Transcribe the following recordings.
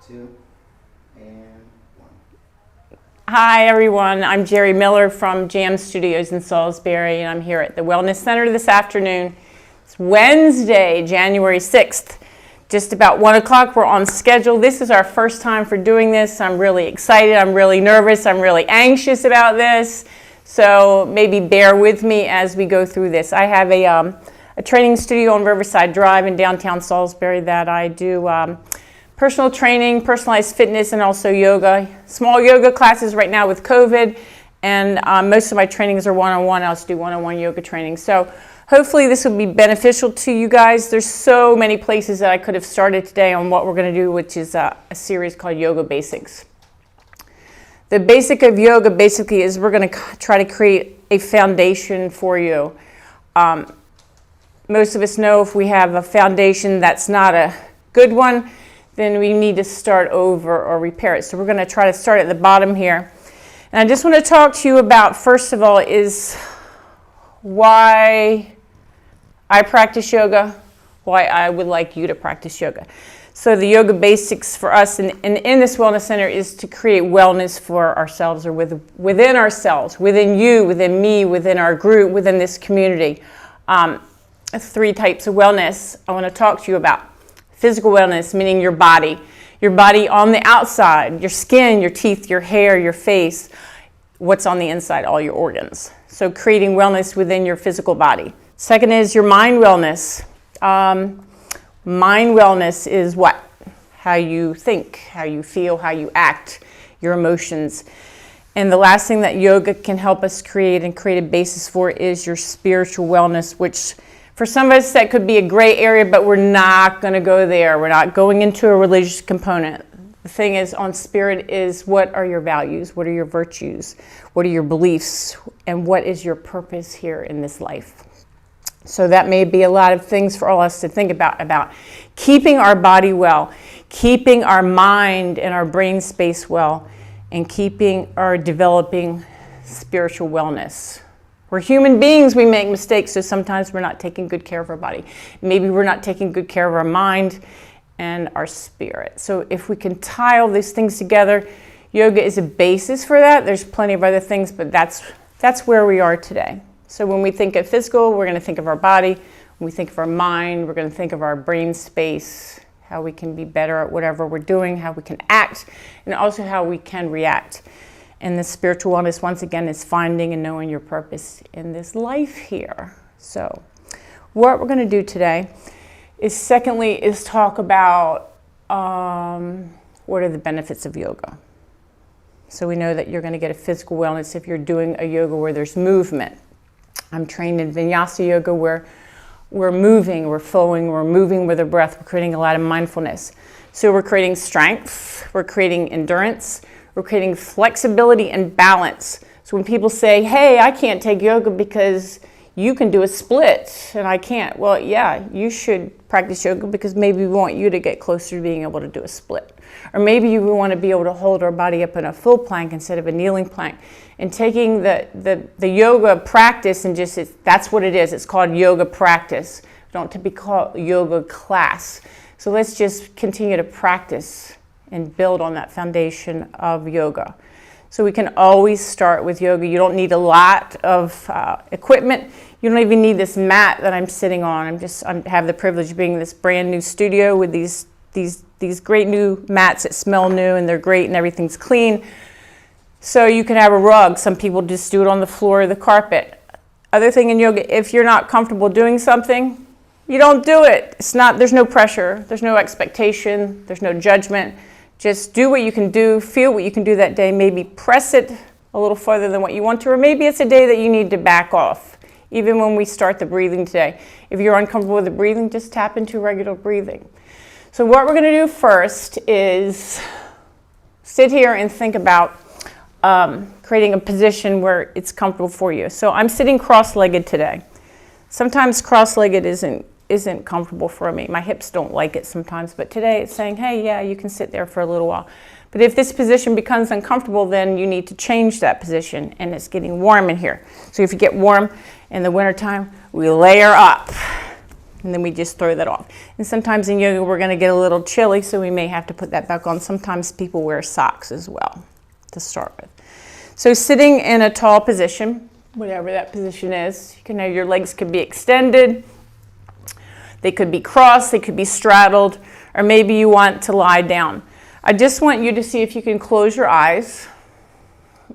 2, and 1. Hi everyone, I'm Jerry Miller from Jam Studios in Salisbury, and I'm here at the Wellness Center this afternoon. It's Wednesday, January 6th, just about 1 o'clock. We're on schedule. This is our first time for doing this. I'm really excited, I'm really nervous, I'm really anxious about this, so maybe bear with me as we go through this. I have a training studio on Riverside Drive in downtown Salisbury that I do personal training, personalized fitness, and also yoga. Small yoga classes right now with COVID, and most of my trainings are one-on-one. I also do one-on-one yoga training. So hopefully this will be beneficial to you guys. There's so many places that I could have started today on what we're going to do, which is a series called Yoga Basics. The basic of yoga basically is we're going to try to create a foundation for you. Most of us know if we have a foundation that's not a good one, then we need to start over or repair it. So we're going to try to start at the bottom here. And I just want to talk to you about, first of all, is why I practice yoga, why I would like you to practice yoga. So the yoga basics for us in this wellness center is to create wellness for ourselves, or within ourselves, within you, within me, within our group, within this community. 3 types of wellness I want to talk to you about. Physical wellness, meaning your body on the outside, your skin, your teeth, your hair, your face, what's on the inside, all your organs. So creating wellness within your physical body. Second is your mind wellness. Mind wellness is what? How you think, how you feel, how you act, your emotions. And the last thing that yoga can help us create and create a basis for is your spiritual wellness, which for some of us, that could be a gray area, but we're not going to go there. We're not going into a religious component. The thing is, on spirit is, what are your values? What are your virtues? What are your beliefs? And what is your purpose here in this life? So that may be a lot of things for all us to think about keeping our body well, keeping our mind and our brain space well, and keeping our developing spiritual wellness. We're human beings, we make mistakes, so sometimes we're not taking good care of our body. Maybe we're not taking good care of our mind and our spirit. So if we can tie all these things together, yoga is a basis for that. There's plenty of other things, but that's where we are today. So when we think of physical, we're going to think of our body. When we think of our mind, we're going to think of our brain space, how we can be better at whatever we're doing, how we can act, and also how we can react. And the spiritual wellness, once again, is finding and knowing your purpose in this life here. So what we're going to do today is, secondly, is talk about what are the benefits of yoga. So we know that you're going to get a physical wellness if you're doing a yoga where there's movement. I'm trained in Vinyasa yoga where we're moving, we're flowing, we're moving with the breath, we're creating a lot of mindfulness. So we're creating strength, we're creating endurance, we're creating flexibility and balance. So when people say, hey, I can't take yoga because you can do a split and I can't. Well, yeah, you should practice yoga because maybe we want you to get closer to being able to do a split. Or maybe you want to be able to hold our body up in a full plank instead of a kneeling plank. And taking the yoga practice and that's what it is. It's called yoga practice. Don't to be called yoga class. So let's just continue to practice and build on that foundation of yoga. So we can always start with yoga. You don't need a lot of equipment. You don't even need this mat that I'm sitting on. I have the privilege of being in this brand new studio with these great new mats that smell new and they're great and everything's clean. So you can have a rug. Some people just do it on the floor or the carpet. Other thing in yoga, if you're not comfortable doing something, you don't do it. There's no pressure, there's no expectation, there's no judgment. Just do what you can do, feel what you can do that day, maybe press it a little further than what you want to, or maybe it's a day that you need to back off. Even when we start the breathing today, if you're uncomfortable with the breathing, just tap into regular breathing. So what we're going to do first is sit here and think about creating a position where it's comfortable for you. So I'm sitting cross-legged today. Sometimes cross-legged isn't comfortable for me. My hips don't like it sometimes, but today it's saying, hey, yeah, you can sit there for a little while. But if this position becomes uncomfortable, then you need to change that position, and it's getting warm in here. So if you get warm in the wintertime, we layer up. and then we just throw that off. And sometimes in yoga we're going to get a little chilly, so we may have to put that back on. Sometimes people wear socks as well to start with. So sitting in a tall position, whatever that position is, you can have your legs could be extended, they could be crossed, they could be straddled, or maybe you want to lie down. I just want you to see if you can close your eyes,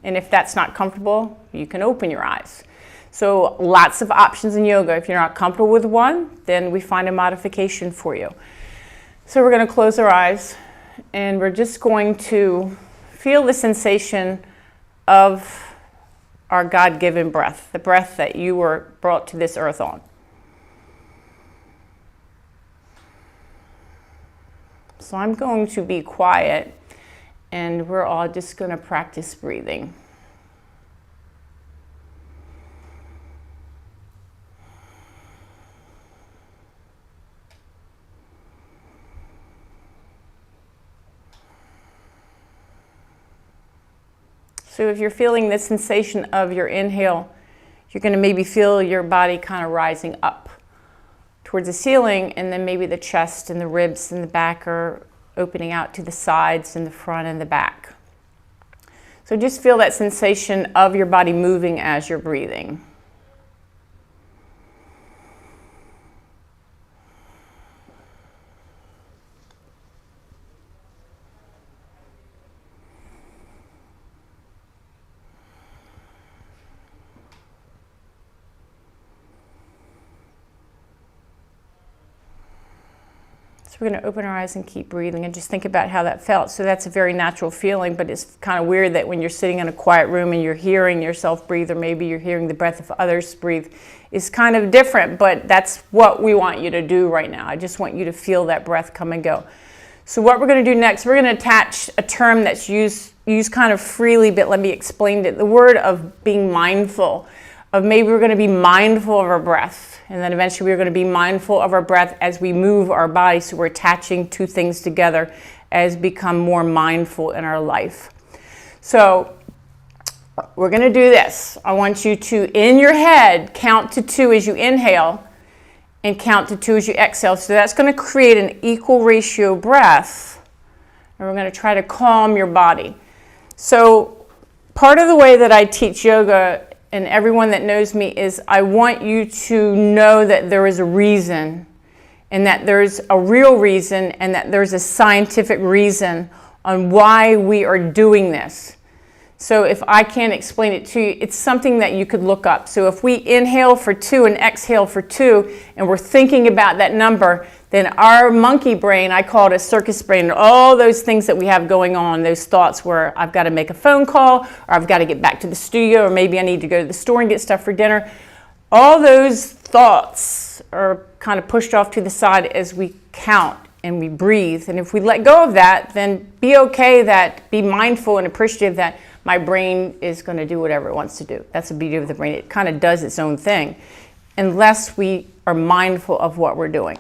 and if that's not comfortable, you can open your eyes. So lots of options in yoga. If you're not comfortable with one, then we find a modification for you. So we're going to close our eyes, and we're just going to feel the sensation of our God-given breath, the breath that you were brought to this earth on. So I'm going to be quiet, and we're all just going to practice breathing. So if you're feeling the sensation of your inhale, you're going to maybe feel your body kind of rising up towards the ceiling, and then maybe the chest and the ribs and the back are opening out to the sides and the front and the back. So just feel that sensation of your body moving as you're breathing. So we're going to open our eyes and keep breathing and just think about how that felt. So that's a very natural feeling, but it's kind of weird that when you're sitting in a quiet room and you're hearing yourself breathe, or maybe you're hearing the breath of others breathe, is kind of different, but that's what we want you to do right now. I just want you to feel that breath come and go. So what we're going to do next, we're going to attach a term that's used kind of freely, but let me explain it. The word of being mindful, of maybe we're going to be mindful of our breath. And then eventually we're going to be mindful of our breath as we move our body. So we're attaching two things together as become more mindful in our life. So we're going to do this. I want you to, in your head, count to 2 as you inhale and count to 2 as you exhale. So that's going to create an equal ratio breath. And we're going to try to calm your body. So part of the way that I teach yoga, and everyone that knows me, is I want you to know that there is a reason, and that there's a real reason, and that there's a scientific reason on why we are doing this. So if I can't explain it to you, it's something that you could look up. So if we inhale for 2 and exhale for 2, and we're thinking about that number, then our monkey brain, I call it a circus brain, all those things that we have going on, those thoughts where I've got to make a phone call, or I've got to get back to the studio, or maybe I need to go to the store and get stuff for dinner. All those thoughts are kind of pushed off to the side as we count and we breathe. And if we let go of that, then be mindful and appreciative that my brain is going to do whatever it wants to do. That's the beauty of the brain. It kind of does its own thing, unless we are mindful of what we're doing.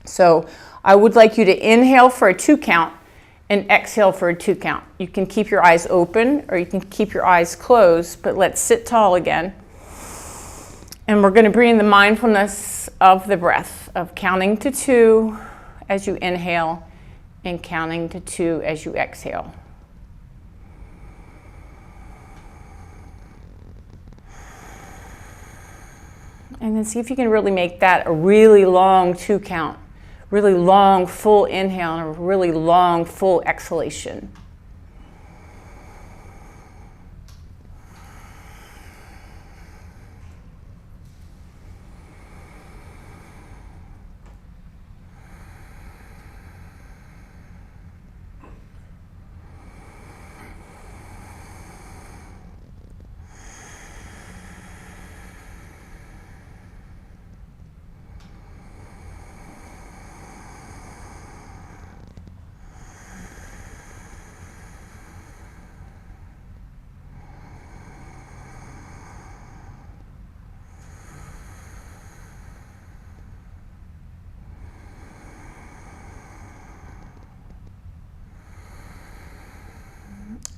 So I would like you to inhale for a 2 count and exhale for a 2 count. You can keep your eyes open or you can keep your eyes closed, but let's sit tall again. And we're going to bring in the mindfulness of the breath, of counting to 2 as you inhale and counting to 2 as you exhale. And then see if you can really make that a really long 2 count. Really long, full inhale and a really long, full exhalation.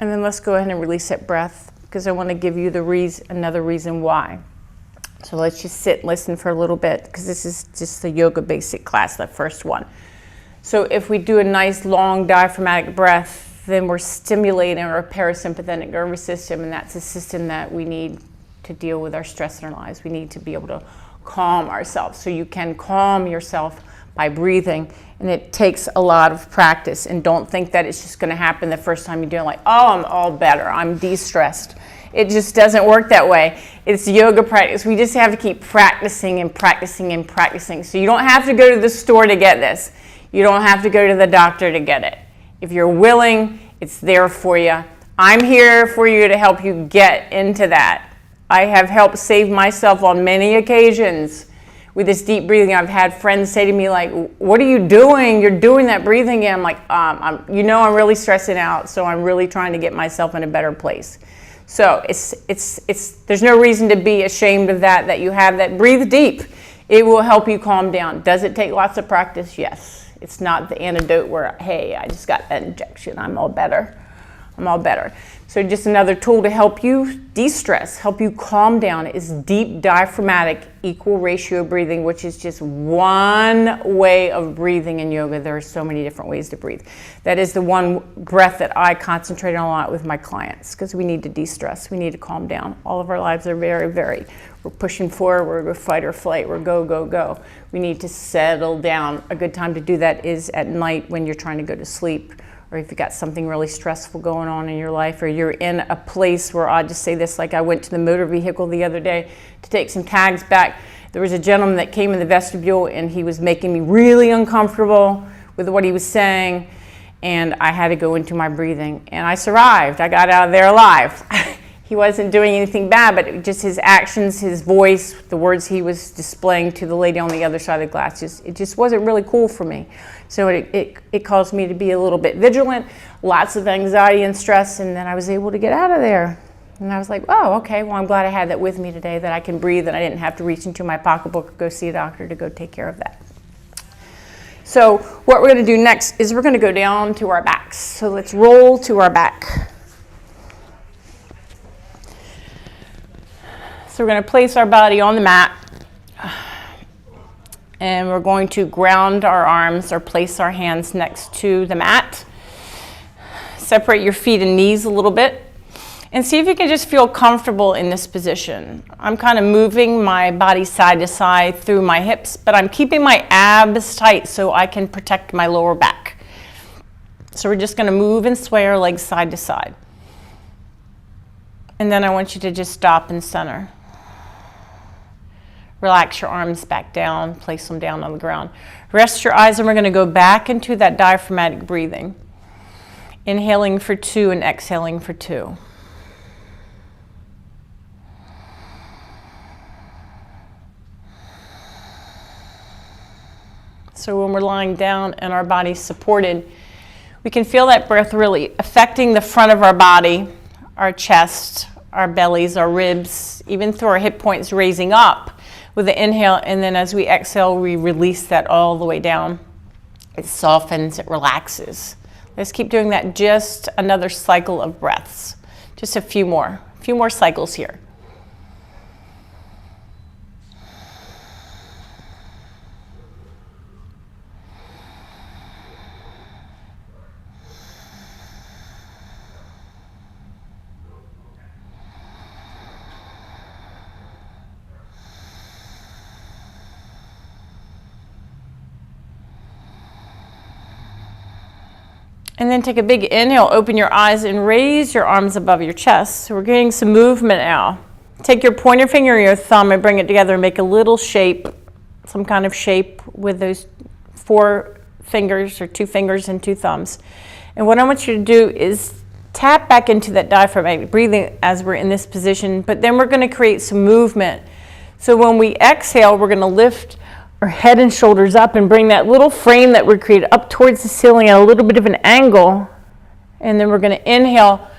And then let's go ahead and release that breath, because I want to give you another reason why. So let's just sit and listen for a little bit, because this is just the yoga basic class, the first one. So if we do a nice long diaphragmatic breath, then we're stimulating our parasympathetic nervous system, and that's a system that we need to deal with our stress in our lives. We need to be able to calm ourselves. So you can calm yourself by breathing, and it takes a lot of practice. And don't think that it's just going to happen the first time you do it, like, oh, I'm all better, I'm de-stressed. It just doesn't work that way. It's yoga practice. We just have to keep practicing and practicing and practicing. So you don't have to go to the store to get this. You don't have to go to the doctor to get it. If you're willing, it's there for you. I'm here for you to help you get into that. I have helped save myself on many occasions with this deep breathing. I've had friends say to me, like, what are you doing? You're doing that breathing again. I'm like, I'm really stressing out, so I'm really trying to get myself in a better place. So there's no reason to be ashamed of that you have that. Breathe deep. It will help you calm down. Does it take lots of practice? Yes. It's not the antidote where, hey, I just got that injection, I'm all better. So just another tool to help you de-stress, help you calm down, is deep diaphragmatic equal ratio breathing, which is just one way of breathing in yoga. There are so many different ways to breathe. That is the one breath that I concentrate on a lot with my clients, because we need to de-stress, we need to calm down. All of our lives are we're pushing forward, we're fight or flight, we're go, go, go. We need to settle down. A good time to do that is at night when you're trying to go to sleep, or if you've got something really stressful going on in your life, or you're in a place where, I'll just say this, like I went to the motor vehicle the other day to take some tags back. There was a gentleman that came in the vestibule, and he was making me really uncomfortable with what he was saying, and I had to go into my breathing, and I survived. I got out of there alive. He wasn't doing anything bad, but just his actions, his voice, the words he was displaying to the lady on the other side of the glass, it just wasn't really cool for me. So it caused me to be a little bit vigilant, lots of anxiety and stress, and then I was able to get out of there. And I was like, oh, okay, well, I'm glad I had that with me today, that I can breathe and I didn't have to reach into my pocketbook or go see a doctor to go take care of that. So what we're going to do next is we're going to go down to our backs. So let's roll to our back. So we're going to place our body on the mat, and we're going to ground our arms or place our hands next to the mat. Separate your feet and knees a little bit, and see if you can just feel comfortable in this position. I'm kind of moving my body side to side through my hips, but I'm keeping my abs tight so I can protect my lower back. So we're just going to move and sway our legs side to side. And then I want you to just stop and center. Relax your arms back down, place them down on the ground. Rest your eyes, and we're going to go back into that diaphragmatic breathing. Inhaling for 2 and exhaling for 2. So when we're lying down and our body's supported, we can feel that breath really affecting the front of our body, our chest, our bellies, our ribs, even through our hip points raising up with the inhale, and then as we exhale, we release that all the way down. It softens, it relaxes. Let's keep doing that, just another cycle of breaths. Just a few more cycles here. And then take a big inhale, open your eyes and raise your arms above your chest. So we're getting some movement now. Take your pointer finger and your thumb and bring it together and make a little shape, some kind of shape with those 4 fingers or 2 fingers and 2 thumbs. And what I want you to do is tap back into that diaphragmatic breathing as we're in this position, but then we're going to create some movement. So when we exhale, we're going to lift our head and shoulders up and bring that little frame that we created up towards the ceiling at a little bit of an angle. And then we're going to inhale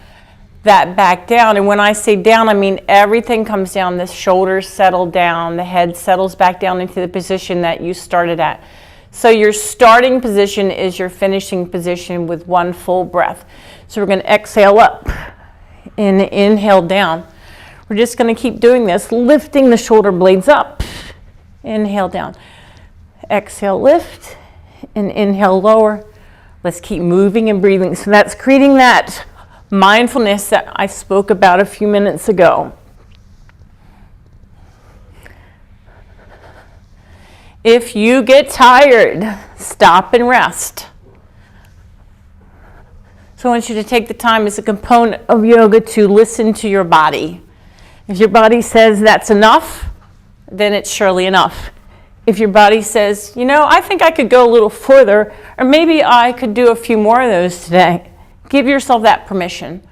that back down. And when I say down, I mean everything comes down. The shoulders settle down. The head settles back down into the position that you started at. So your starting position is your finishing position with 1 full breath. So we're going to exhale up and inhale down. We're just going to keep doing this, lifting the shoulder blades up. Inhale down. Exhale, lift, and inhale, lower. Let's keep moving and breathing. So that's creating that mindfulness that I spoke about a few minutes ago. If you get tired, stop and rest. So I want you to take the time as a component of yoga to listen to your body. If your body says that's enough, then it's surely enough. If your body says, you know, I think I could go a little further, or maybe I could do a few more of those today, give yourself that permission.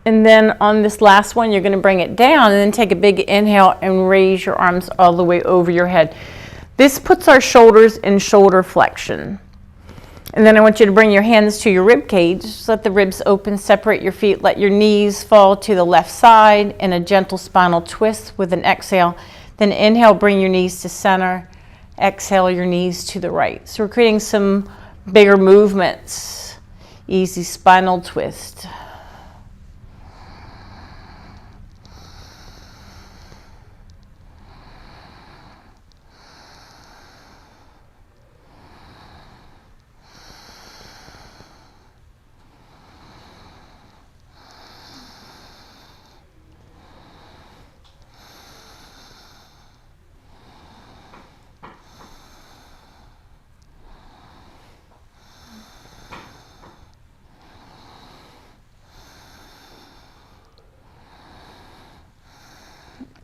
And then on this last one, you're going to bring it down and then take a big inhale and raise your arms all the way over your head. This puts our shoulders in shoulder flexion. And then I want you to bring your hands to your rib cage. Just let the ribs open, separate your feet, let your knees fall to the left side in a gentle spinal twist with an exhale. Then inhale, bring your knees to center. Exhale, your knees to the right. So we're creating some bigger movements. Easy spinal twist.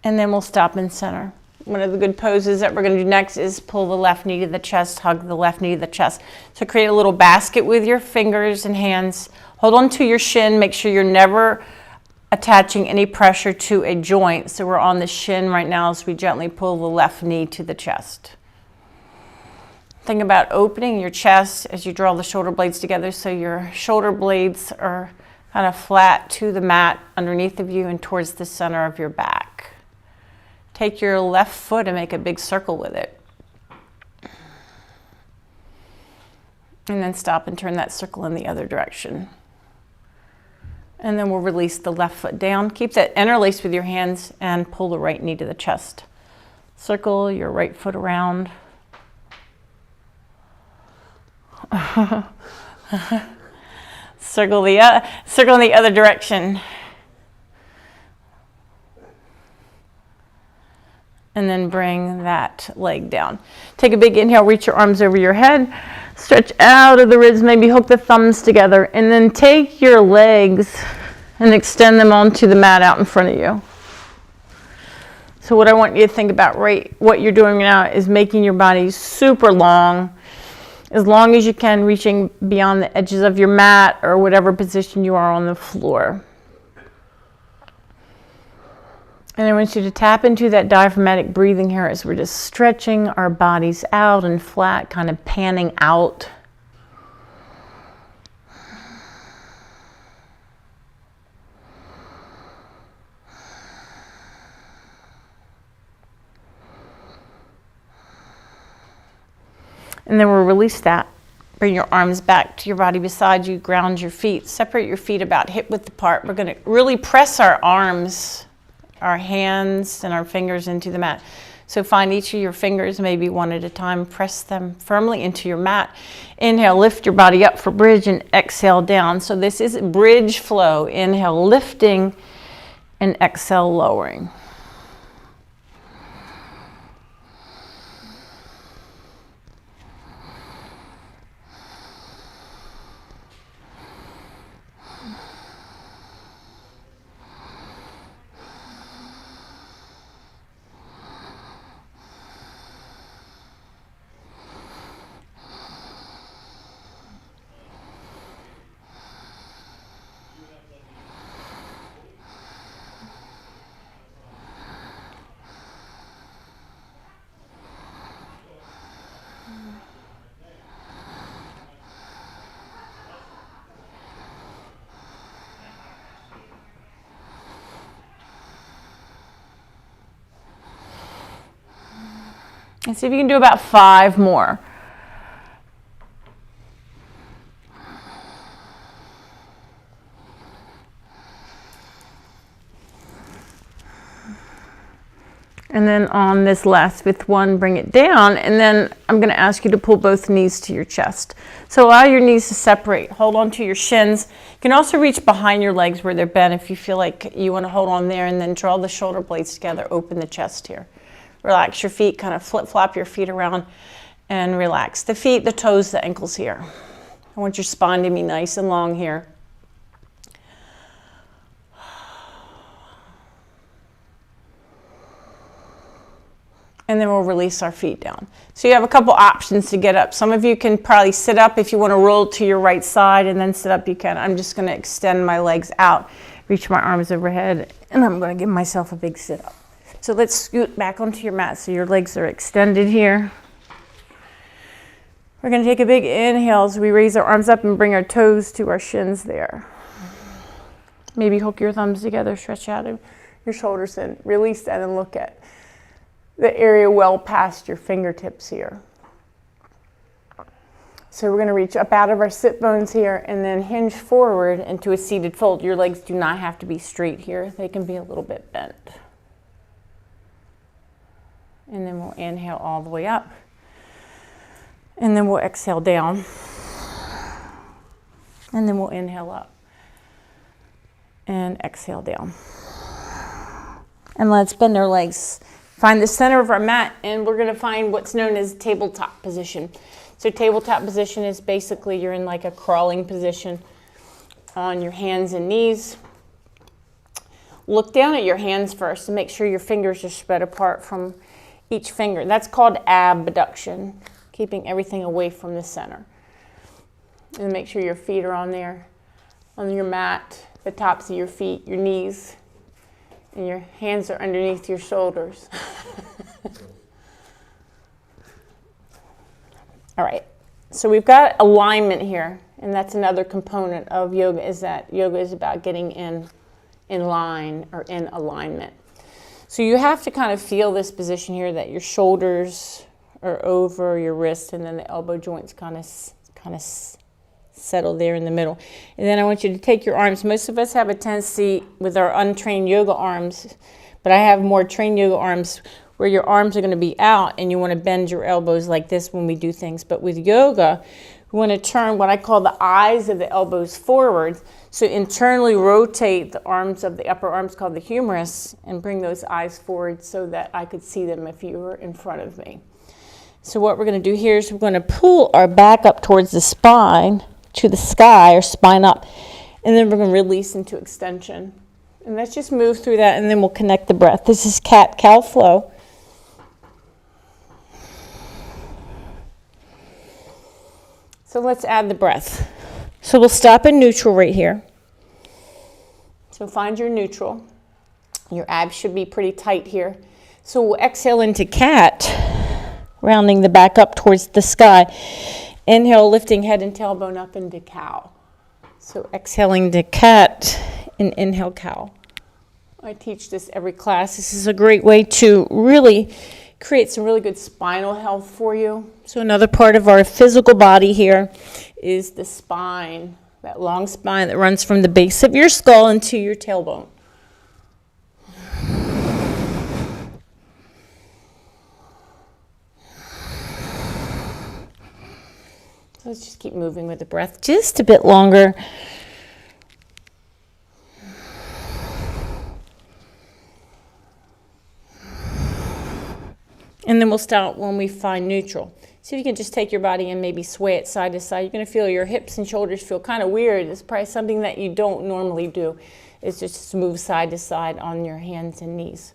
And then we'll stop in center. One of the good poses that we're going to do next is pull the left knee to the chest, hug the left knee to the chest. So create a little basket with your fingers and hands. Hold on to your shin. Make sure you're never attaching any pressure to a joint. So we're on the shin right now as we gently pull the left knee to the chest. Think about opening your chest as you draw the shoulder blades together so your shoulder blades are kind of flat to the mat underneath of you and towards the center of your back. Take your left foot and make a big circle with it. And then stop and turn that circle in the other direction. And then we'll release the left foot down. Keep that interlaced with your hands and pull the right knee to the chest. Circle your right foot around. Circle in the other direction. And then bring that leg down. Take a big inhale, reach your arms over your head, stretch out of the ribs, maybe hook the thumbs together, and then take your legs and extend them onto the mat out in front of you. So what I want you to think about what you're doing now is making your body super long as you can, reaching beyond the edges of your mat or whatever position you are on the floor. And I want you to tap into that diaphragmatic breathing here as we're just stretching our bodies out and flat, kind of panning out. And then we'll release that. Bring your arms back to your body beside you, ground your feet, separate your feet about hip width apart. We're going to really press our arms, our hands and our fingers into the mat. So find each of your fingers, maybe one at a time, press them firmly into your mat. Inhale, lift your body up for bridge and exhale down. So this is bridge flow. Inhale, lifting and exhale, lowering. And see if you can do about 5 more. And then on this last 5th one, bring it down, and then I'm going to ask you to pull both knees to your chest. So allow your knees to separate. Hold on to your shins. You can also reach behind your legs where they're bent if you feel like you want to hold on there, and then draw the shoulder blades together. Open the chest here. Relax your feet, kind of flip-flop your feet around and relax. The feet, the toes, the ankles here. I want your spine to be nice and long here. And then we'll release our feet down. So you have a couple options to get up. Some of you can probably sit up if you want to roll to your right side and then sit up, you can. I'm just going to extend my legs out, reach my arms overhead, and I'm going to give myself a big sit up. So let's scoot back onto your mat so your legs are extended here. We're going to take a big inhale as we raise our arms up and bring our toes to our shins there. Maybe hook your thumbs together, stretch out your shoulders in. Release that and look at the area well past your fingertips here. So we're going to reach up out of our sit bones here and then hinge forward into a seated fold. Your legs do not have to be straight here. They can be a little bit bent. And then we'll inhale all the way up. And then we'll exhale down. And then we'll inhale up. And exhale down. And let's bend our legs. Find the center of our mat, and we're going to find what's known as tabletop position. So tabletop position is basically you're in like a crawling position on your hands and knees. Look down at your hands first and make sure your fingers are spread apart from each finger. That's called abduction, keeping everything away from the center. And make sure your feet are on there, on your mat, the tops of your feet, your knees. And your hands are underneath your shoulders. All right, so we've got alignment here, and that's another component of yoga, is that yoga is about getting in line or in alignment. So you have to kind of feel this position here, that your shoulders are over your wrists, and then the elbow joints kind of settle there in the middle. And then I want you to take your arms. Most of us have a tendency with our untrained yoga arms, but I have more trained yoga arms where your arms are going to be out and you want to bend your elbows like this when we do things. But with yoga, we want to turn what I call the eyes of the elbows forward. So internally rotate the arms of the upper arms called the humerus and bring those eyes forward so that I could see them if you were in front of me. So what we're going to do here is we're going to pull our back up towards the spine, to the sky, or spine up, and then we're going to release into extension. And let's just move through that, and then we'll connect the breath. This is cat-cow flow. So let's add the breath. So we'll stop in neutral right here. So find your neutral. Your abs should be pretty tight here. So we'll exhale into cat, rounding the back up towards the sky. Inhale, lifting head and tailbone up into cow. So exhaling to cat and inhale cow. I teach this every class. This is a great way to really create some really good spinal health for you. So another part of our physical body here is the spine, that long spine that runs from the base of your skull into your tailbone. Let's just keep moving with the breath just a bit longer. And then we'll start when we find neutral. See if you can just take your body and maybe sway it side to side. You're going to feel your hips and shoulders feel kind of weird. It's probably something that you don't normally do. It's just move side to side on your hands and knees.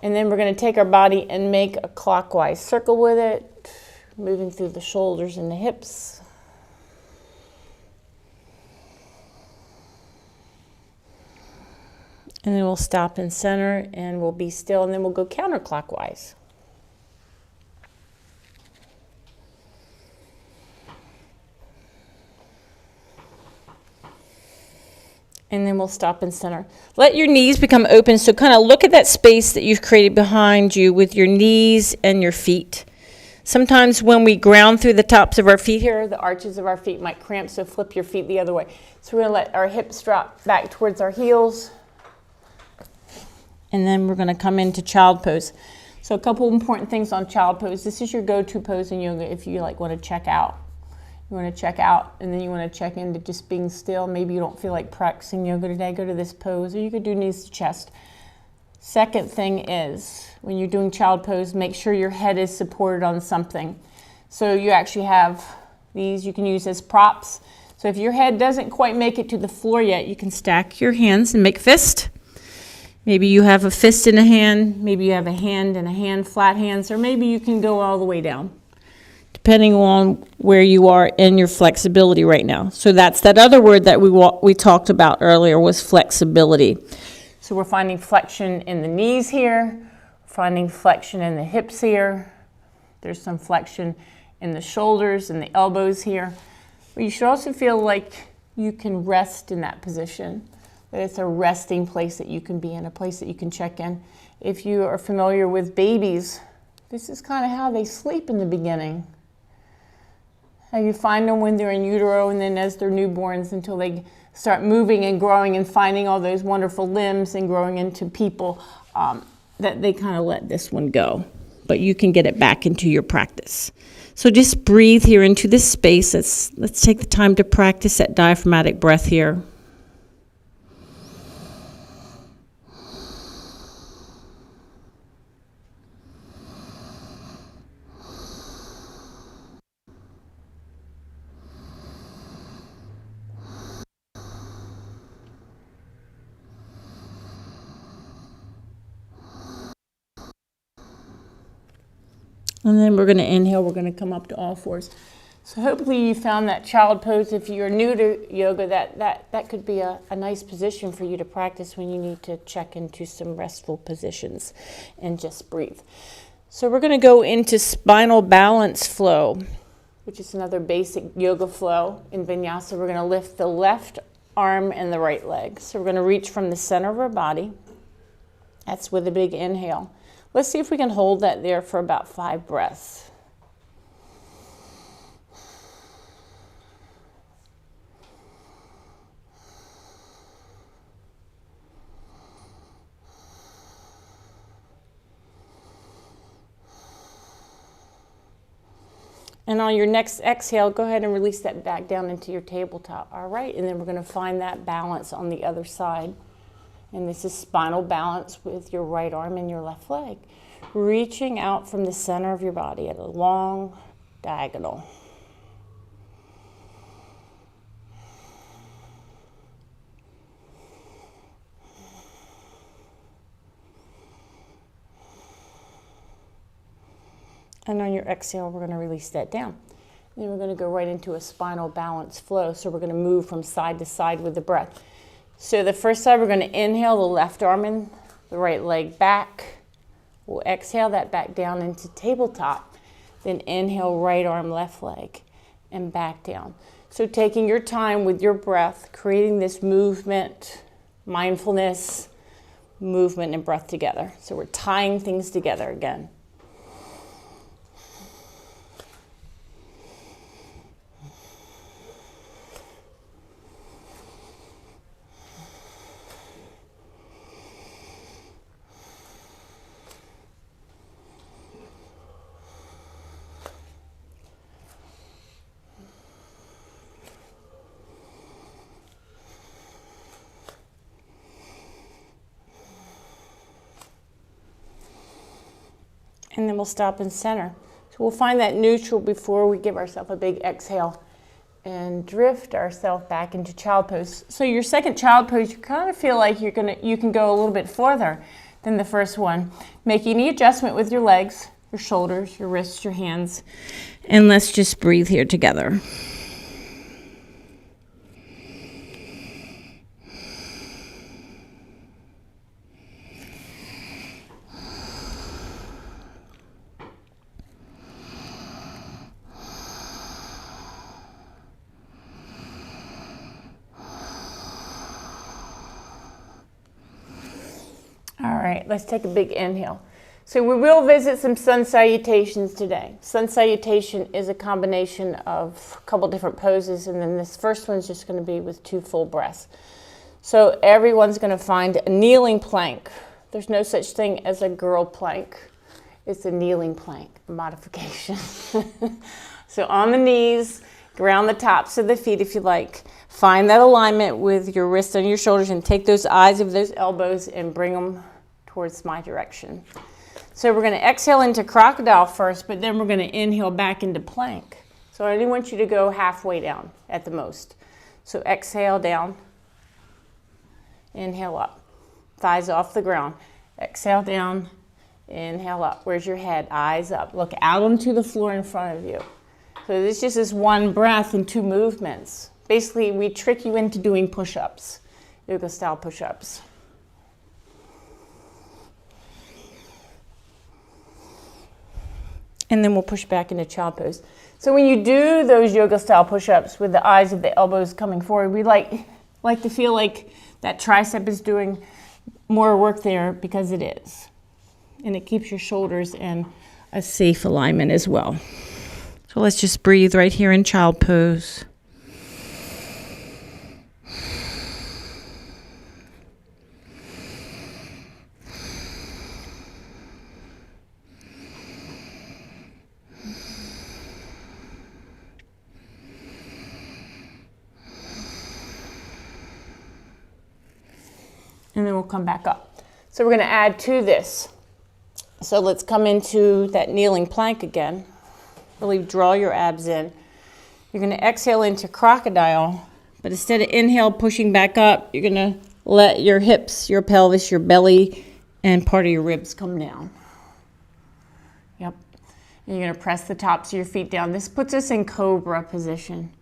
And then we're going to take our body and make a clockwise circle with it. Moving through the shoulders and the hips. And then we'll stop in center and we'll be still, and then we'll go counterclockwise. And then we'll stop and center. Let your knees become open. So kind of look at that space that you've created behind you with your knees and your feet. Sometimes when we ground through the tops of our feet here, the arches of our feet might cramp, so flip your feet the other way. So we're going to let our hips drop back towards our heels. And then we're going to come into child pose. So a couple important things on child pose. This is your go-to pose in yoga if you want to check out. You want to check out, and then you want to check into just being still. Maybe you don't feel like practicing yoga today. Go to this pose, or you could do knees to chest. Second thing is, when you're doing child pose, make sure your head is supported on something. So you actually have these you can use as props. So if your head doesn't quite make it to the floor yet, you can stack your hands and make fist. Maybe you have a fist in a hand, maybe you have a hand and a hand, flat hands, or maybe you can go all the way down, depending on where you are in your flexibility right now. So that's that other word that we talked about earlier was flexibility. So we're finding flexion in the knees here, finding flexion in the hips here. There's some flexion in the shoulders and the elbows here. But you should also feel like you can rest in that position, that it's a resting place that you can be in, a place that you can check in. If you are familiar with babies, this is kind of how they sleep in the beginning. How you find them when they're in utero and then as they're newborns until they start moving and growing and finding all those wonderful limbs and growing into people, that they kind of let this one go. But you can get it back into your practice. So just breathe here into this space. Let's take the time to practice that diaphragmatic breath here. And then we're going to inhale, we're going to come up to all fours. So hopefully you found that child pose. If you're new to yoga, that could be a nice position for you to practice when you need to check into some restful positions and just breathe. So we're going to go into spinal balance flow, which is another basic yoga flow. In vinyasa, we're going to lift the left arm and the right leg. So we're going to reach from the center of our body. That's with a big inhale. Let's see if we can hold that there for about 5 breaths. And on your next exhale, go ahead and release that back down into your tabletop. All right, and then we're going to find that balance on the other side. And this is spinal balance with your right arm and your left leg. Reaching out from the center of your body at a long diagonal. And on your exhale, we're going to release that down. Then we're going to go right into a spinal balance flow. So we're going to move from side to side with the breath. So the first side, we're going to inhale the left arm and the right leg back. We'll exhale that back down into tabletop. Then inhale right arm, left leg, and back down. So taking your time with your breath, creating this movement, mindfulness, movement and breath together. So we're tying things together again. And then we'll stop and center. So we'll find that neutral before we give ourselves a big exhale and drift ourselves back into child pose. So your second child pose, you kind of feel like you can go a little bit farther than the first one. Make any adjustment with your legs, your shoulders, your wrists, your hands. And let's just breathe here together. All right, let's take a big inhale. So we will visit some sun salutations today. Sun salutation is a combination of a couple different poses, and then this first one's just going to be with 2 full breaths. So everyone's going to find a kneeling plank. There's no such thing as a girl plank. It's a kneeling plank modification. So on the knees, ground the tops of the feet if you like. Find that alignment with your wrists on your shoulders and take those eyes of those elbows and bring them towards my direction. So we're going to exhale into crocodile first, but then we're going to inhale back into plank. So I only want you to go halfway down at the most. So exhale down, inhale up, thighs off the ground. Exhale down, inhale up. Where's your head? Eyes up. Look out onto the floor in front of you. So this just is 1 breath and 2 movements. Basically, we trick you into doing push-ups, yoga style push-ups. And then we'll push back into child pose. So when you do those yoga style push-ups with the eyes of the elbows coming forward, we like to feel like that tricep is doing more work there, because it is. And it keeps your shoulders in a safe alignment as well. So let's just breathe right here in child pose. And then we'll come back up. So we're going to add to this. So let's come into that kneeling plank again. Really draw your abs in. You're going to exhale into crocodile, but instead of inhale pushing back up, you're going to let your hips, your pelvis, your belly, and part of your ribs come down. Yep. And you're going to press the tops of your feet down. This puts us in cobra position.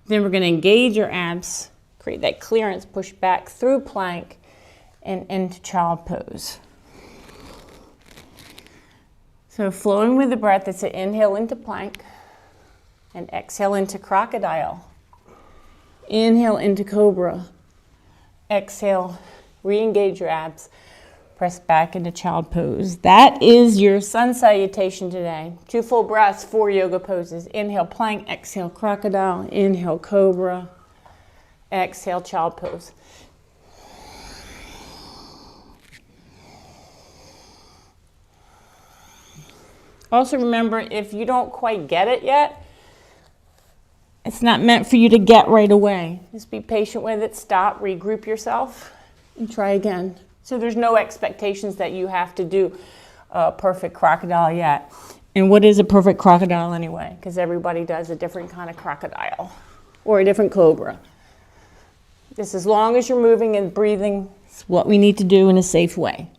Then we're going to engage your abs, create that clearance, push back through plank, and into child pose. So flowing with the breath, it's an inhale into plank and exhale into crocodile. Inhale into cobra. Exhale, re-engage your abs, press back into child pose. That is your sun salutation today. 2 full breaths, 4 yoga poses. Inhale plank, exhale crocodile, inhale cobra, exhale child pose. Also remember, if you don't quite get it yet, it's not meant for you to get right away. Just be patient with it, stop, regroup yourself, and try again. So there's no expectations that you have to do a perfect crocodile yet. And what is a perfect crocodile anyway? Because everybody does a different kind of crocodile or a different cobra. Just as long as you're moving and breathing, it's what we need to do in a safe way.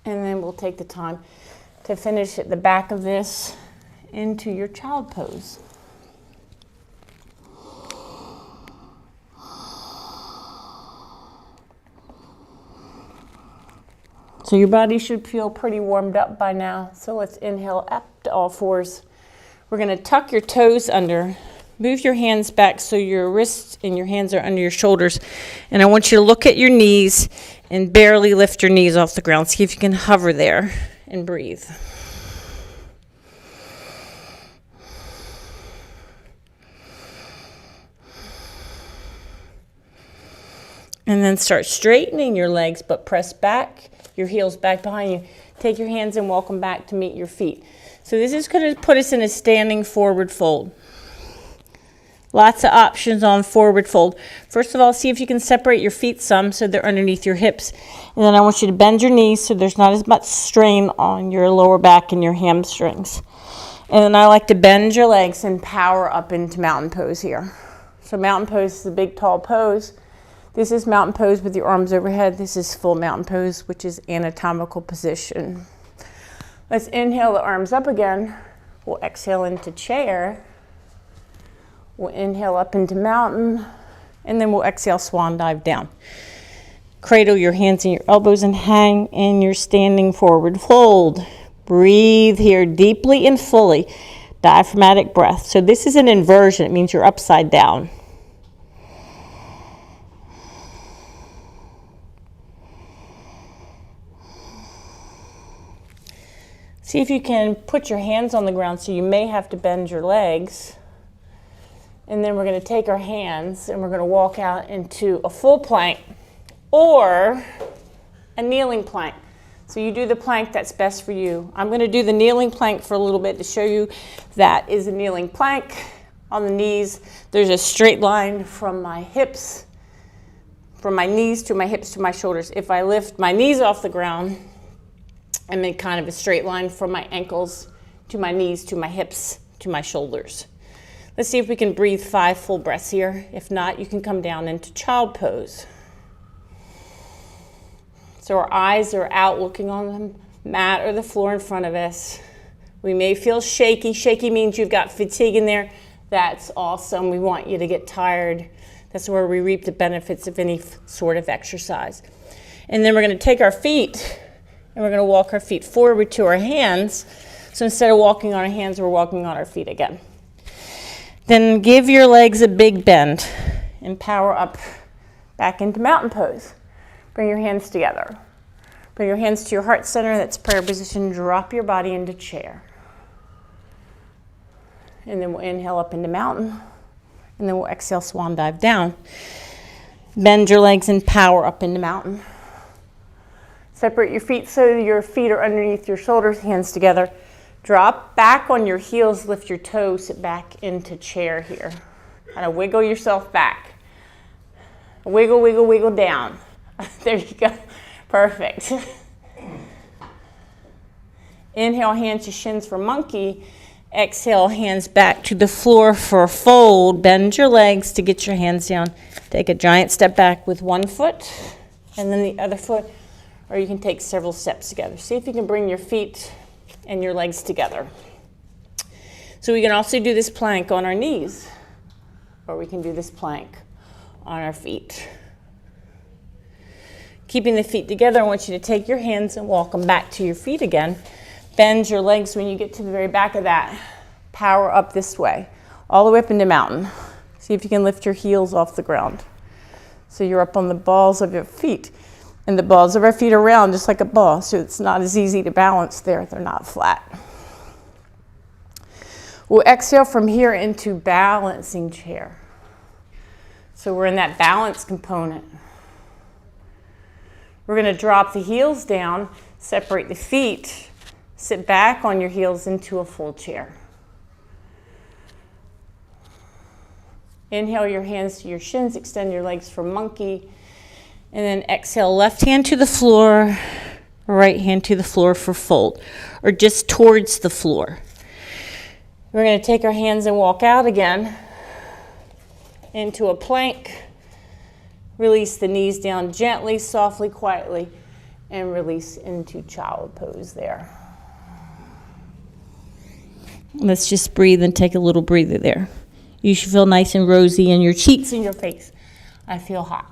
And then we'll take the time to finish at the back of this into your child pose. So your body should feel pretty warmed up by now. So let's inhale up to all fours. We're going to tuck your toes under. Move your hands back so your wrists and your hands are under your shoulders. And I want you to look at your knees and barely lift your knees off the ground. See if you can hover there and breathe. And then start straightening your legs, but press back, your heels back behind you. Take your hands and walk them back to meet your feet. So this is going to put us in a standing forward fold. Lots of options on forward fold. First of all, see if you can separate your feet some so they're underneath your hips. And then I want you to bend your knees so there's not as much strain on your lower back and your hamstrings. And then I like to bend your legs and power up into mountain pose here. So mountain pose is a big, tall pose. This is mountain pose with your arms overhead. This is full mountain pose, which is anatomical position. Let's inhale the arms up again. We'll exhale into chair. We'll inhale up into mountain, and then we'll exhale swan dive down. Cradle your hands and your elbows and hang in your standing forward fold. Breathe here deeply and fully. Diaphragmatic breath. So this is an inversion. It means you're upside down. See if you can put your hands on the ground, so you may have to bend your legs. And then we're going to take our hands and we're going to walk out into a full plank or a kneeling plank. So you do the plank that's best for you. I'm going to do the kneeling plank for a little bit to show you that is a kneeling plank. On the knees, there's a straight line from my hips, from my knees to my hips to my shoulders. If I lift my knees off the ground, I'm in kind of a straight line from my ankles to my knees to my hips to my shoulders. Let's see if we can breathe 5 full breaths here. If not, you can come down into child pose. So our eyes are out looking on the mat or the floor in front of us. We may feel shaky. Shaky means you've got fatigue in there. That's awesome. We want you to get tired. That's where we reap the benefits of any sort of exercise. And then we're going to take our feet and we're going to walk our feet forward to our hands. So instead of walking on our hands, we're walking on our feet again. Then give your legs a big bend and power up back into mountain pose. Bring your hands together. Bring your hands to your heart center. That's prayer position. Drop your body into chair. And then we'll inhale up into mountain. And then we'll exhale, swan dive down. Bend your legs and power up into mountain. Separate your feet so your feet are underneath your shoulders, hands together. Drop back on your heels, lift your toes, sit back into chair here. Kind of wiggle yourself back. Wiggle, wiggle, wiggle down. There you go. Perfect. Inhale, hands to shins for monkey. Exhale, hands back to the floor for fold. Bend your legs to get your hands down. Take a giant step back with one foot and then the other foot, or you can take several steps together. See if you can bring your feet and your legs together. So we can also do this plank on our knees, or we can do this plank on our feet. Keeping the feet together, I want you to take your hands and walk them back to your feet again. Bend your legs when you get to the very back of that. Power up this way, all the way up into mountain. See if you can lift your heels off the ground. So you're up on the balls of your feet. And the balls of our feet are round just like a ball, so it's not as easy to balance there. They're not flat. We'll exhale from here into balancing chair. So we're in that balance component. We're going to drop the heels down, separate the feet, sit back on your heels into a full chair. Inhale your hands to your shins, extend your legs for monkey. And then exhale, left hand to the floor, right hand to the floor for fold, or just towards the floor. We're going to take our hands and walk out again into a plank. Release the knees down gently, softly, quietly, and release into child pose there. Let's just breathe and take a little breather there. You should feel nice and rosy in your cheeks and your face. I feel hot.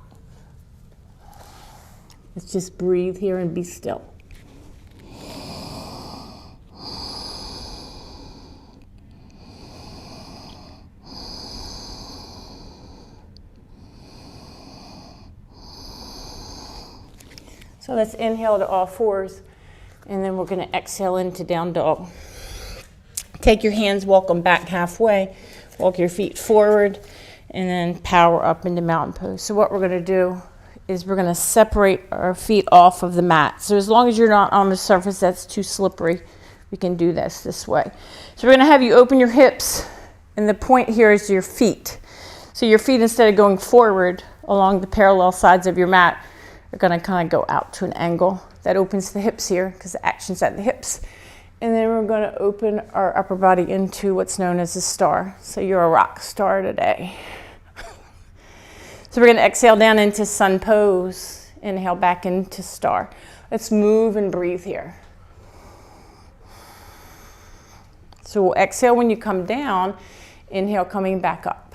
Let's just breathe here and be still. So let's inhale to all fours, and then we're going to exhale into down dog. Take your hands, walk them back halfway, walk your feet forward, and then power up into mountain pose. So what we're going to do is we're going to separate our feet off of the mat. So as long as you're not on a surface that's too slippery, we can do this way. So we're going to have you open your hips, and the point here is your feet. So your feet, instead of going forward along the parallel sides of your mat, are going to kind of go out to an angle. That opens the hips here because the action's at the hips. And then we're going to open our upper body into what's known as a star. So you're a rock star today. So we're going to exhale down into sun pose. Inhale back into star. Let's move and breathe here. So we'll exhale when you come down. Inhale coming back up.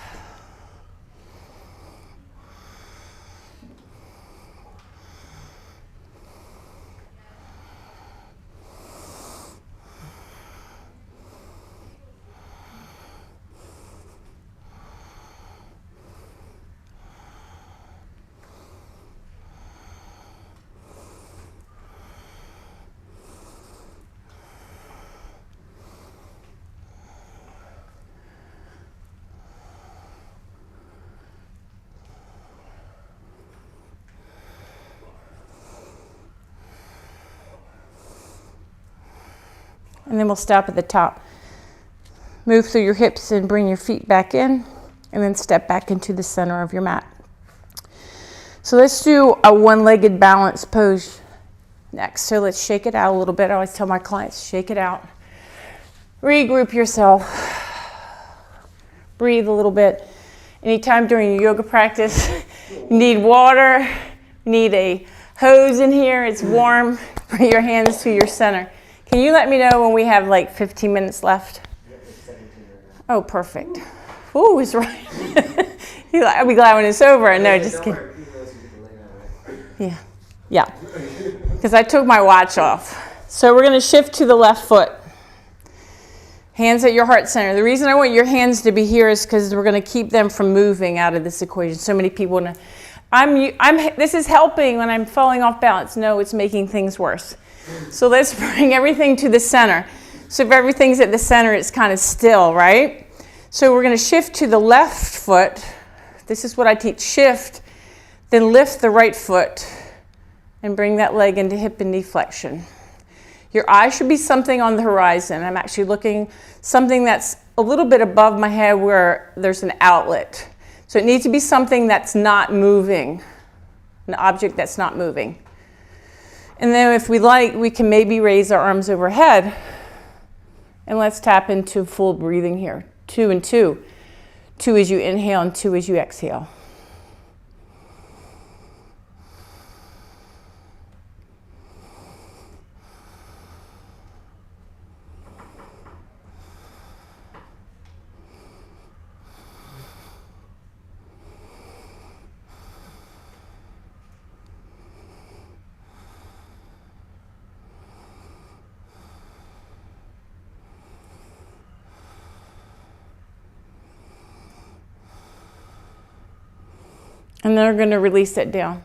And then we'll stop at the top. Move through your hips and bring your feet back in, and then step back into the center of your mat. So let's do a one-legged balance pose next. So let's shake it out a little bit. I always tell my clients, shake it out. Regroup yourself. Breathe a little bit. Anytime during your yoga practice, you need water, you need a hose in here, it's warm. Bring your hands to your center. Can you let me know when we have like 15 minutes left? Oh, perfect. Ooh, it's right. I'll be glad when it's over. No, just kidding. Yeah. Because I took my watch off. So we're going to shift to the left foot. Hands at your heart center. The reason I want your hands to be here is because we're going to keep them from moving out of this equation. So many people want to, this is helping when I'm falling off balance. No, it's making things worse. So let's bring everything to the center. So if everything's at the center, it's kind of still, right? So we're going to shift to the left foot. This is what I teach. Shift, then lift the right foot and bring that leg into hip and knee flexion. Your eye should be something on the horizon. I'm actually looking something that's a little bit above my head where there's an outlet. So it needs to be something that's not moving, an object that's not moving. And then if we like, we can maybe raise our arms overhead. And let's tap into full breathing here. 2 and 2. 2 as you inhale and 2 as you exhale. And then we're going to release it down.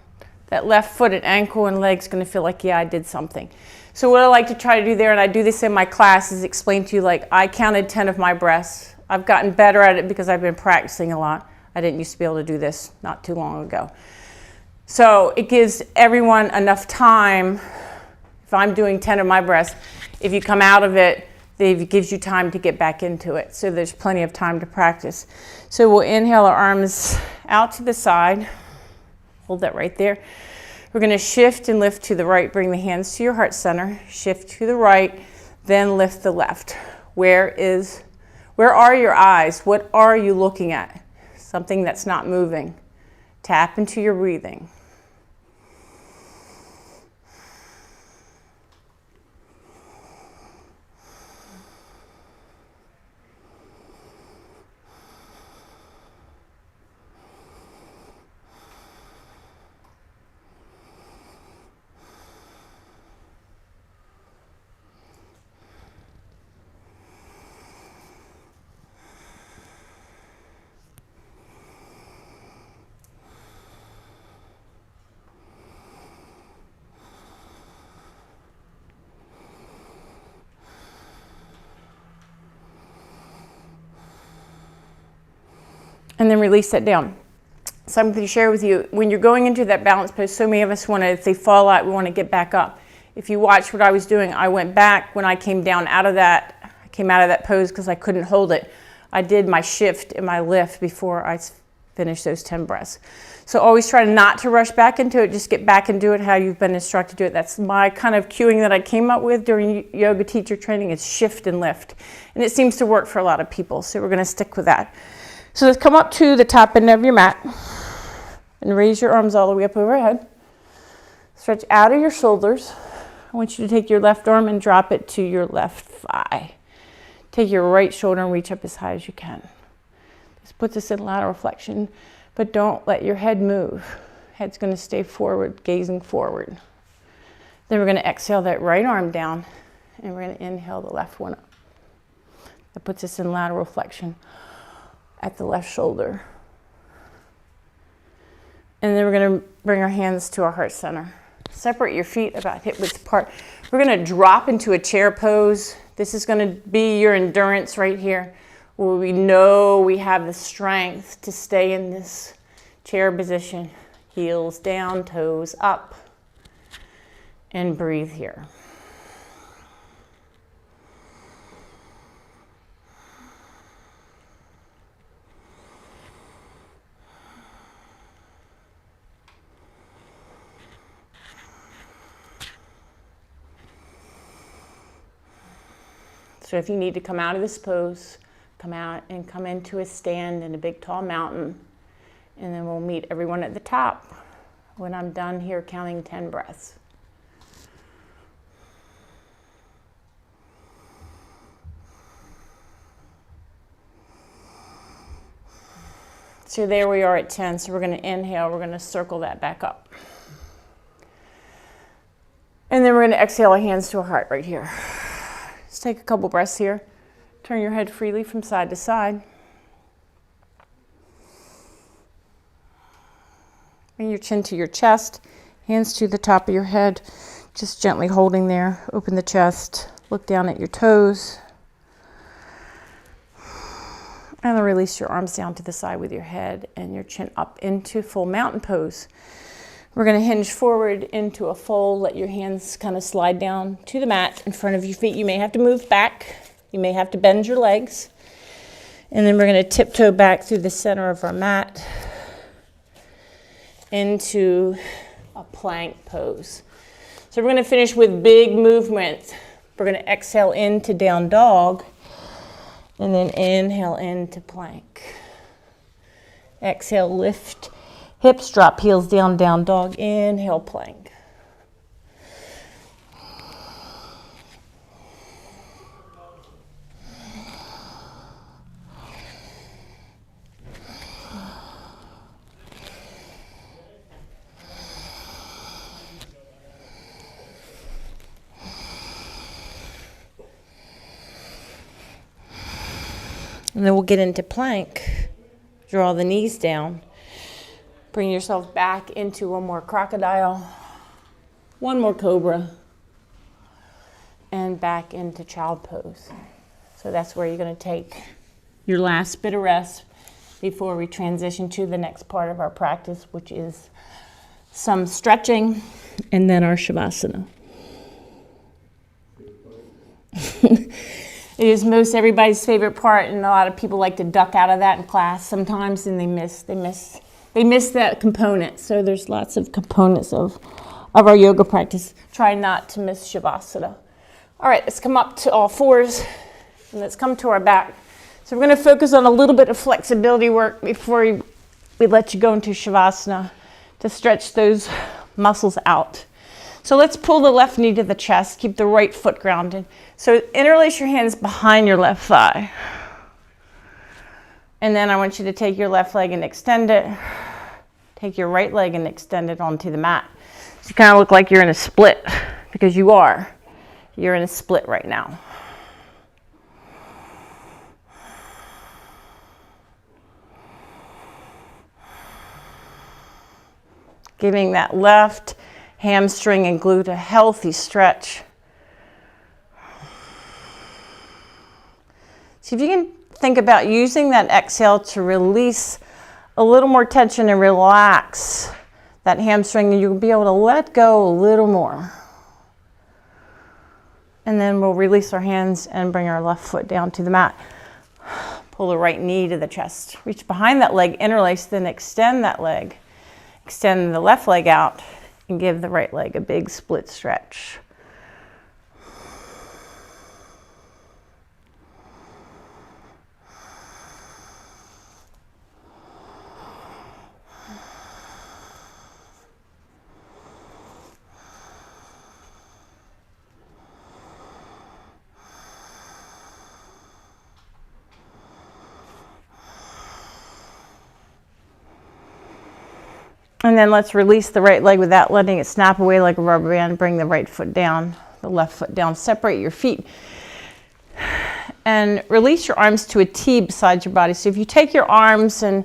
That left foot and ankle and leg's going to feel like, yeah, I did something. So what I like to try to do there, and I do this in my class, is explain to you, like, I counted 10 of my breaths. I've gotten better at it because I've been practicing a lot. I didn't used to be able to do this not too long ago. So it gives everyone enough time. If I'm doing 10 of my breaths, if you come out of it, it gives you time to get back into it. So there's plenty of time to practice. So we'll inhale our arms out to the side. Hold that right there. We're going to shift and lift to the right. Bring the hands to your heart center. Shift to the right, then lift the left. Where are your eyes? What are you looking at? Something that's not moving. Tap into your breathing. And then release that down. Something to share with you. When you're going into that balance pose, so many of us want to, if they fall out, we want to get back up. If you watch what I was doing, I went back when I came down out of that, I came out of that pose because I couldn't hold it. I did my shift and my lift before I finished those 10 breaths. So always try not to rush back into it, just get back and do it how you've been instructed to do it. That's my kind of cueing that I came up with during yoga teacher training, is shift and lift. And it seems to work for a lot of people, so we're going to stick with that. So let's come up to the top end of your mat and raise your arms all the way up overhead. Stretch out of your shoulders. I want you to take your left arm and drop it to your left thigh. Take your right shoulder and reach up as high as you can. This puts us in lateral flexion, but don't let your head move. Head's going to stay forward, gazing forward. Then we're going to exhale that right arm down, and we're going to inhale the left one up. That puts us in lateral flexion at the left shoulder. And then we're going to bring our hands to our heart center. Separate your feet about hip width apart. We're going to drop into a chair pose. This is going to be your endurance right here, where we know we have the strength to stay in this chair position. Heels down, toes up, and breathe here. So if you need to come out of this pose, come out and come into a stand in a big tall mountain. And then we'll meet everyone at the top when I'm done here counting 10 breaths. So there we are at 10. So we're going to inhale. We're going to circle that back up. And then we're going to exhale our hands to our heart right here. Just take a couple breaths here. Turn your head freely from side to side. Bring your chin to your chest, hands to the top of your head, just gently holding there. Open the chest, look down at your toes. And then release your arms down to the side with your head and your chin up into full mountain pose. We're going to hinge forward into a fold. Let your hands kind of slide down to the mat in front of your feet. You may have to move back. You may have to bend your legs. And then we're going to tiptoe back through the center of our mat into a plank pose. So we're going to finish with big movement. We're going to exhale into down dog and then inhale into plank. Exhale, lift hips, drop heels down, down dog, inhale, plank. And then we'll get into plank. Draw the knees down. Bring yourself back into one more crocodile, one more cobra, and back into child pose. So that's where you're going to take your last bit of rest before we transition to the next part of our practice, which is some stretching and then our Shavasana. It is most everybody's favorite part, and a lot of people like to duck out of that in class sometimes, and they miss that component. So there's lots of components of our yoga practice. Try not to miss Shavasana. All right, let's come up to all fours, and let's come to our back. So we're going to focus on a little bit of flexibility work before we let you go into Shavasana to stretch those muscles out. So let's pull the left knee to the chest. Keep the right foot grounded. So interlace your hands behind your left thigh. And then I want you to take your left leg and extend it. Take your right leg and extend it onto the mat. So you kind of look like you're in a split, because you are. You're in a split right now. Giving that left hamstring and glute a healthy stretch. See if you can think about using that exhale to release a little more tension and relax that hamstring, and you'll be able to let go a little more. And then we'll release our hands and bring our left foot down to the mat. Pull the right knee to the chest. Reach behind that leg, interlace, then extend that leg. Extend the left leg out and give the right leg a big split stretch. And then let's release the right leg without letting it snap away like a rubber band. Bring the right foot down, the left foot down. Separate your feet. And release your arms to a T beside your body. So if you take your arms and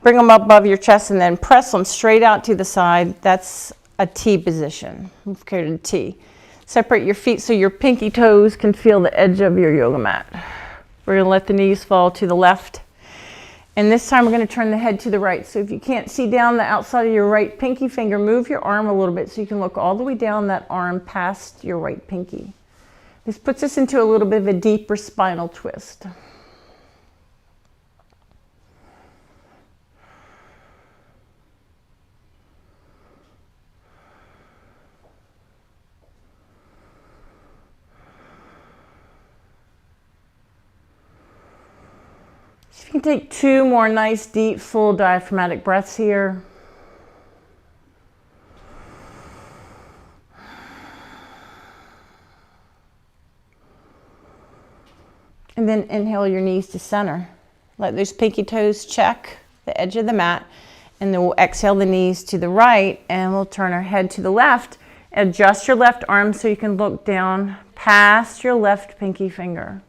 bring them up above your chest and then press them straight out to the side, that's a T position. We've created a T. Separate your feet so your pinky toes can feel the edge of your yoga mat. We're going to let the knees fall to the left. And this time we're going to turn the head to the right. So if you can't see down the outside of your right pinky finger, move your arm a little bit so you can look all the way down that arm past your right pinky. This puts us into a little bit of a deeper spinal twist. So you can take 2 more nice, deep, full diaphragmatic breaths here. And then inhale your knees to center. Let those pinky toes check the edge of the mat. And then we'll exhale the knees to the right, and we'll turn our head to the left. Adjust your left arm so you can look down past your left pinky finger.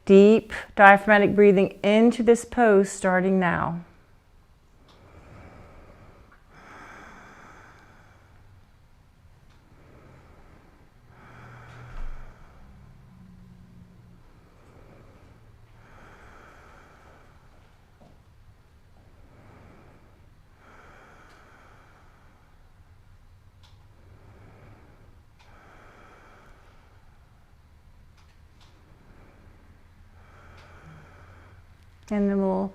Deep diaphragmatic breathing into this pose starting now. And then we'll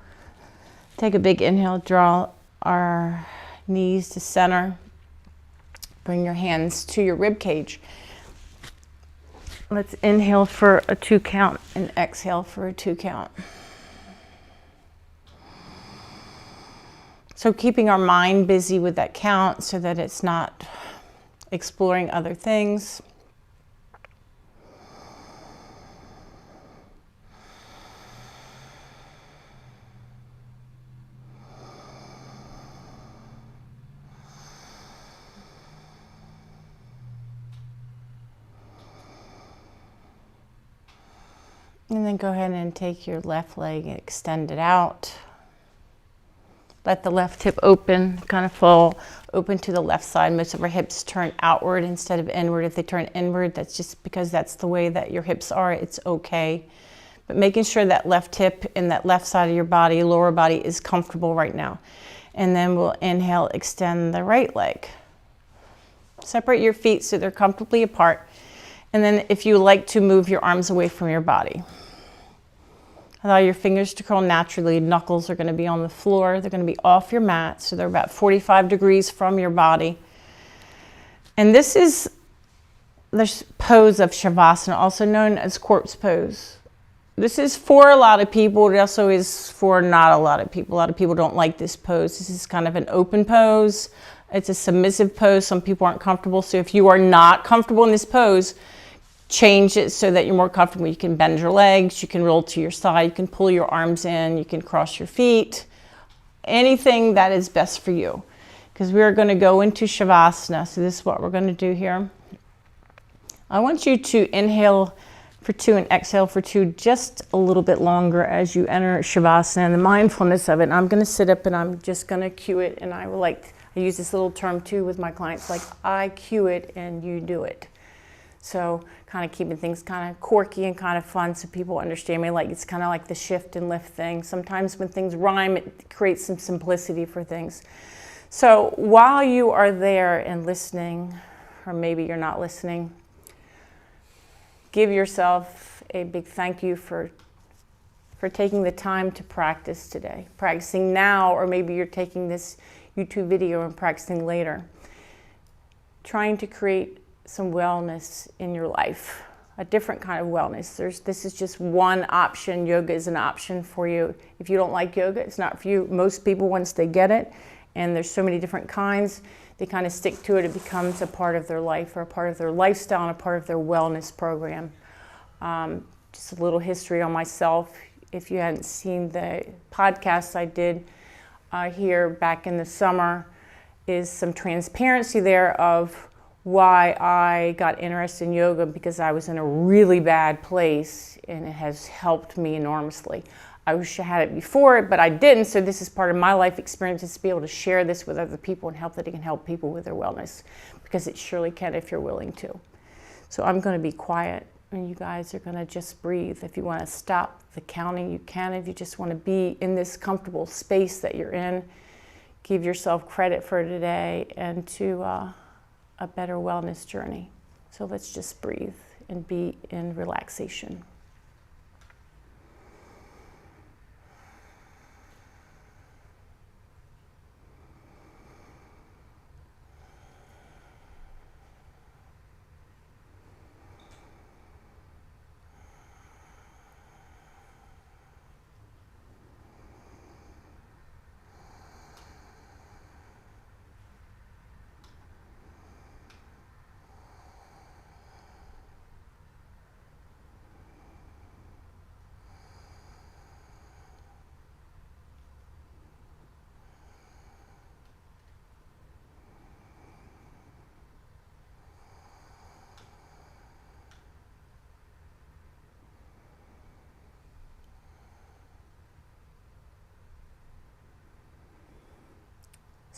take a big inhale, draw our knees to center. Bring your hands to your rib cage. Let's inhale for a 2 count and exhale for a 2 count. So keeping our mind busy with that count so that it's not exploring other things. And then go ahead and take your left leg and extend it out. Let the left hip open, kind of fall open to the left side. Most of our hips turn outward instead of inward. If they turn inward, that's just because that's the way that your hips are. It's okay. But making sure that left hip and that left side of your body, lower body, is comfortable right now. And then we'll inhale, extend the right leg. Separate your feet so they're comfortably apart. And then if you like to move your arms away from your body. Allow your fingers to curl naturally. Knuckles are going to be on the floor. They're going to be off your mat. So they're about 45 degrees from your body. And this is the pose of Shavasana, also known as corpse pose. This is for a lot of people. It also is for not a lot of people. A lot of people don't like this pose. This is kind of an open pose. It's a submissive pose. Some people aren't comfortable. So if you are not comfortable in this pose, change it so that you're more comfortable. You can bend your legs, you can roll to your side, you can pull your arms in, you can cross your feet. Anything that is best for you. Because we are going to go into Shavasana. So this is what we're going to do here. I want you to inhale for 2 and exhale for 2 just a little bit longer as you enter Shavasana and the mindfulness of it. And I'm going to sit up and I'm just going to cue it. And I use this little term too with my clients, like I cue it and you do it. So kind of keeping things kind of quirky and kind of fun so people understand me. Like it's kind of like the shift and lift thing. Sometimes when things rhyme, it creates some simplicity for things. So while you are there and listening, or maybe you're not listening, give yourself a big thank you for taking the time to practice today. Practicing now, or maybe you're taking this YouTube video and practicing later. Trying to create some wellness in your life, a different kind of wellness. This is just one option. Yoga is an option for you. If you don't like yoga, it's not for you. Most people, once they get it, and there's so many different kinds, they kind of stick to it. It becomes a part of their life or a part of their lifestyle and a part of their wellness program. Just a little history on myself. If you hadn't seen the podcast I did here back in the summer, is some transparency there of why I got interested in yoga, because I was in a really bad place and it has helped me enormously. I wish I had it before, but I didn't, so this is part of my life experience, is to be able to share this with other people and help that it can help people with their wellness, because it surely can if you're willing to. So I'm going to be quiet and you guys are going to just breathe. If you want to stop the counting, you can. If you just want to be in this comfortable space that you're in, give yourself credit for today and to a better wellness journey. So let's just breathe and be in relaxation.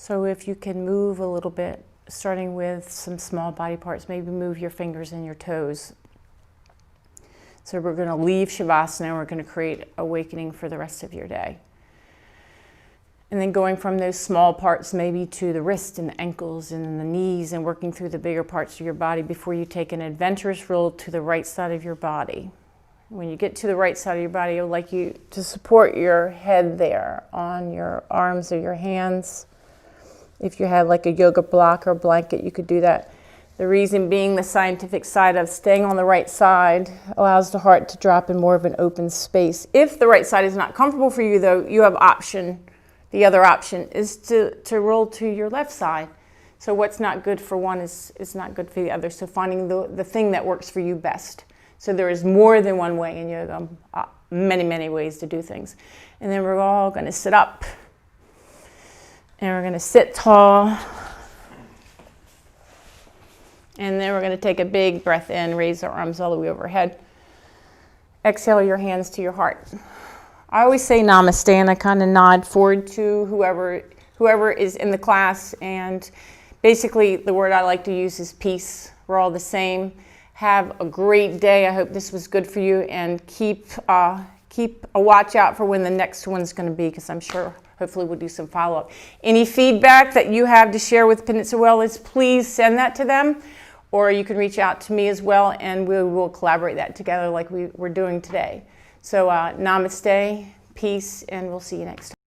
So if you can move a little bit, starting with some small body parts, maybe move your fingers and your toes. So we're going to leave Shavasana and we're going to create awakening for the rest of your day. And then going from those small parts maybe to the wrist and the ankles and the knees and working through the bigger parts of your body before you take an adventurous roll to the right side of your body. When you get to the right side of your body, I would like you to support your head there on your arms or your hands. If you have like a yoga block or blanket, you could do that. The reason being the scientific side of staying on the right side allows the heart to drop in more of an open space. If the right side is not comfortable for you though, you have option. The other option is to roll to your left side. So what's not good for one is not good for the other. So finding the thing that works for you best. So there is more than one way in yoga, many, many ways to do things. And then we're all going to sit up. And we're going to sit tall. And then we're going to take a big breath in, raise our arms all the way overhead. Exhale your hands to your heart. I always say namaste, and I kind of nod forward to whoever is in the class. And basically the word I like to use is peace. We're all the same. Have a great day. I hope this was good for you, and keep a watch out for when the next one's going to be, because I'm sure hopefully we'll do some follow-up. Any feedback that you have to share with Peninsula Wellness, please send that to them, or you can reach out to me as well, and we will collaborate that together like we're doing today. So namaste, peace, and we'll see you next time.